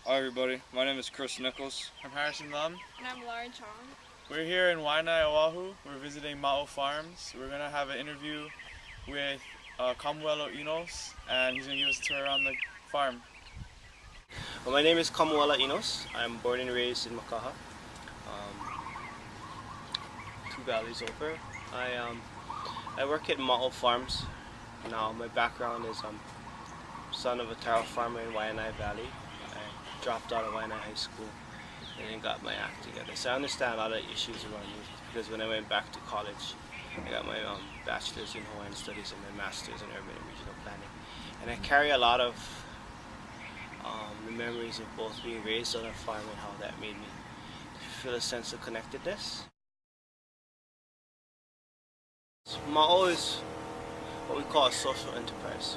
Hi everybody, my name is Chris Nichols. I'm Harrison Lum. And I'm Lauren Chong. We're here in Waianae, Oahu. We're visiting Ma'o Farms. We're going to have an interview with Kamuelo Enos, and he's going to give us a tour around the farm. Well, my name is Kamuela Enos. I'm born and raised in Makaha, 2 valleys over. I work at Ma'o Farms. Now my background is son of a taro farmer in Waianae Valley. I dropped out of Waianae High School and then got my act together. So I understand a lot of issues around youth because when I went back to college, I got my bachelor's in Hawaiian Studies and my master's in urban and regional planning. And I carry a lot of the memories of both being raised on a farm and how that made me feel a sense of connectedness. Ma'o is what we call a social enterprise.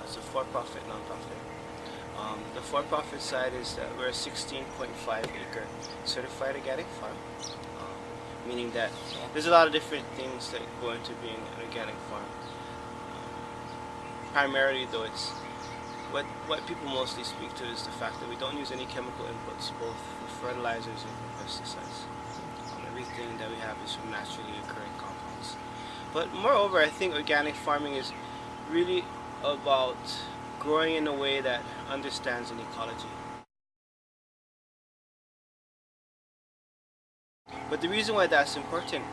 It's a for-profit, non-profit. The for-profit side is that we're a 16.5-acre certified organic farm, meaning that there's a lot of different things that go into being an organic farm. Primarily though, it's what people mostly speak to is the fact that we don't use any chemical inputs, both for fertilizers and for pesticides. Everything that we have is from naturally occurring compounds. But moreover, I think organic farming is really about growing in a way that understands an ecology. But the reason why that's important,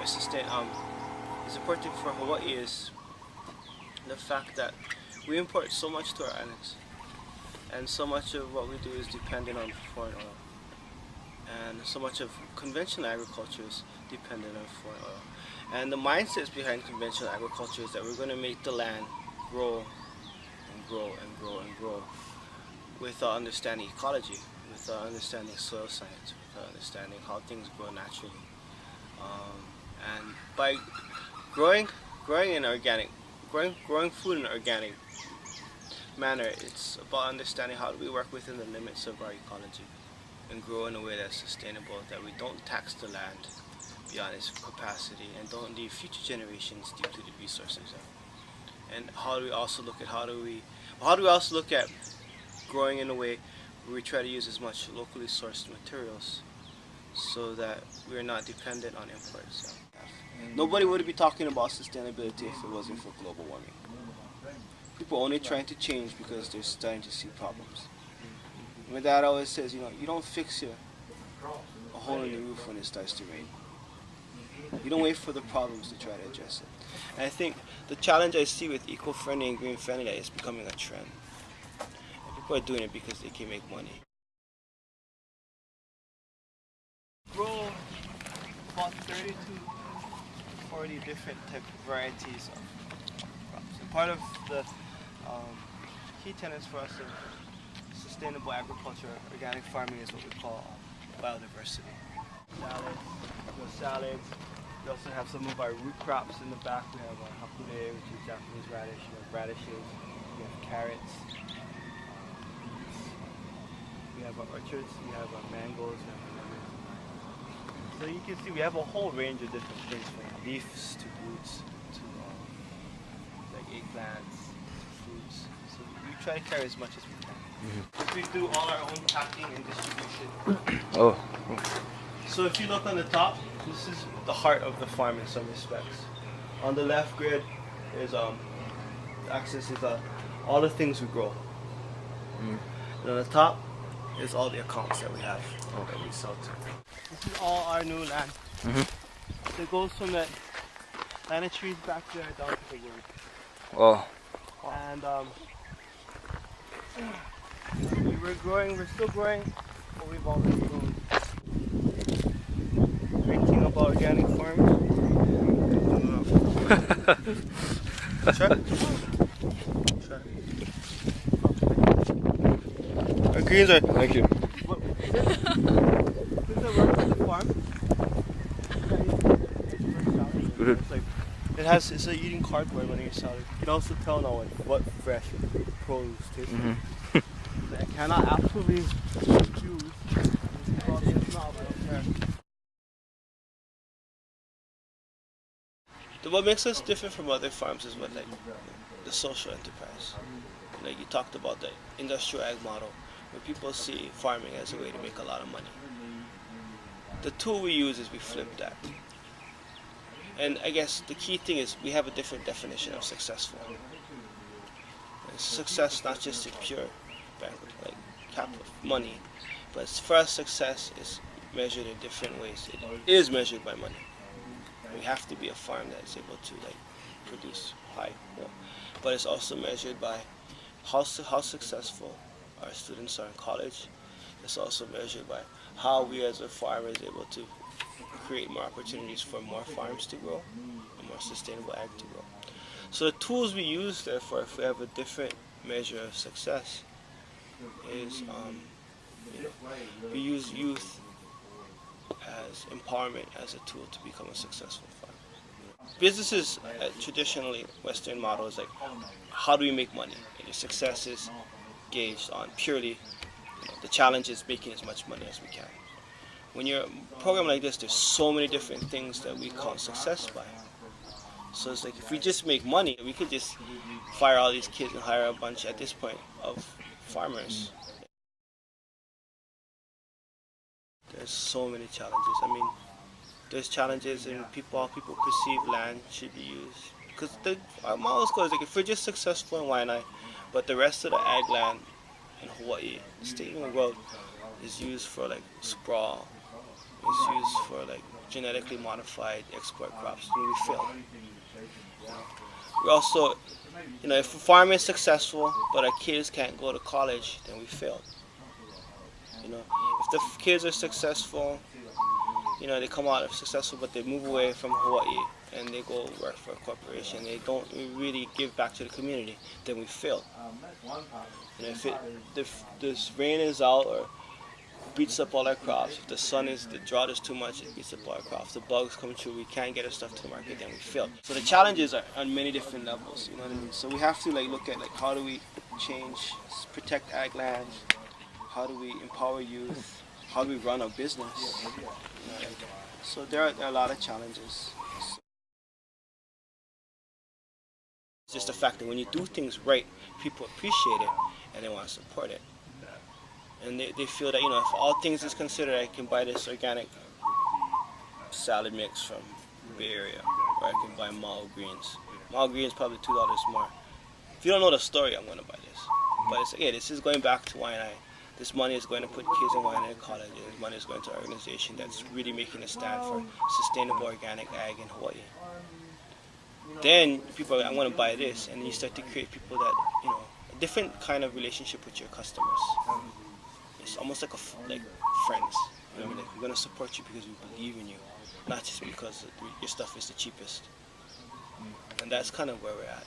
is important for Hawaii is the fact that we import so much to our islands, and so much of what we do is dependent on foreign oil, and so much of conventional agriculture is dependent on foreign oil. And the mindsets behind conventional agriculture is that we're going to make the land grow and grow and grow and grow without understanding ecology, without understanding soil science, without understanding how things grow naturally. And by growing food in an organic manner, it's about understanding how do we work within the limits of our ecology and grow in a way that's sustainable, that we don't tax the land beyond its capacity and don't leave future generations depleted resources. And how do we also look at growing in a way where we try to use as much locally sourced materials so that we're not dependent on imports. Nobody would be talking about sustainability if it wasn't for global warming. People are only trying to change because they're starting to see problems. My dad always says, you don't fix a hole in the roof when it starts to rain. You don't wait for the problems to try to address it. And I think the challenge I see with eco-friendly and green-friendly that is becoming a trend. And people are doing it because they can make money. Grow about 30 to 40 different type of varieties of crops. And part of the key tenets for us of sustainable agriculture, organic farming, is what we call biodiversity. Salads. We also have some of our root crops in the back. We have our hakune, which is Japanese radish. We have radishes. We have carrots. Beets. We have our orchards. We have our mangoes. We have our lemons. So you can see we have a whole range of different things, from leaves to roots to like eggplants to fruits. So we try to carry as much as we can. We do all our own packing and distribution. Oh. So if you look on the top, this is the heart of the farm in some respects. On the left grid is the axis is all the things we grow. And on the top is all the accounts that we have that we sell to. This is all our new land. So it goes from the line of trees back there down to the road. Oh. And we're still growing, but we've already grown. Great thing about organic farming. Try. Our greens are. Thank you. Since I work on the farm, it's like eating cardboard when you're salad. You can also tell now what fresh produce tastes like. I cannot absolutely choose. What makes us different from other farms is the social enterprise. Like you talked about the industrial ag model, where people see farming as a way to make a lot of money. The tool we use is we flip that. And I guess the key thing is we have a different definition of successful. And success not just in pure bank, like capital money, but for us success is measured in different ways. It is measured by money. We have to be a farm that's able to produce high, but it's also measured by how successful our students are in college. It's also measured by how we as a farm is able to create more opportunities for more farms to grow and more sustainable ag to grow. So the tools we use, therefore, if we have a different measure of success, is we use youth as empowerment as a tool to become a successful farmer. Businesses, traditionally, Western model is like, how do we make money? And your success is gauged on purely, the challenge is making as much money as we can. When you're a program like this, there's so many different things that we count success by. So it's like, if we just make money, we could just fire all these kids and hire a bunch, at this point, of farmers. There's so many challenges. I mean, there's challenges in how people perceive land should be used. Because our model is like, if we're just successful in Waianae, but the rest of the ag land in Hawaii, the state of the world, is used for sprawl, is used for genetically modified export crops, then we fail. We also, if farming is successful, but our kids can't go to college, then we failed. If the kids are successful, they come out successful, but they move away from Hawaii and they go work for a corporation, they don't really give back to the community, then we failed. If this rain is out or beats up all our crops, if the drought is too much, it beats up all our crops, the bugs come through, we can't get our stuff to the market, then we fail. So the challenges are on many different levels, you know what I mean? So we have to look at how do we protect ag land, how do we empower youth, how do we run a business? So there are a lot of challenges. It's just the fact that when you do things right, people appreciate it and they want to support it. And they feel that, if all things is considered, I can buy this organic salad mix from Bay Area, or I can buy Mao Greens. Mao Greens probably $2 more. If you don't know the story, I'm going to buy this. But it's this is going back to Waianae. This money is going to put kids in Waianae College. This money is going to an organization that's really making a stand for sustainable organic ag in Hawaii. Then people are like, I want to buy this, and then you start to create people that, a different kind of relationship with your customers. It's almost like friends. We're going to support you because we believe in you, not just because your stuff is the cheapest. And that's kind of where we're at.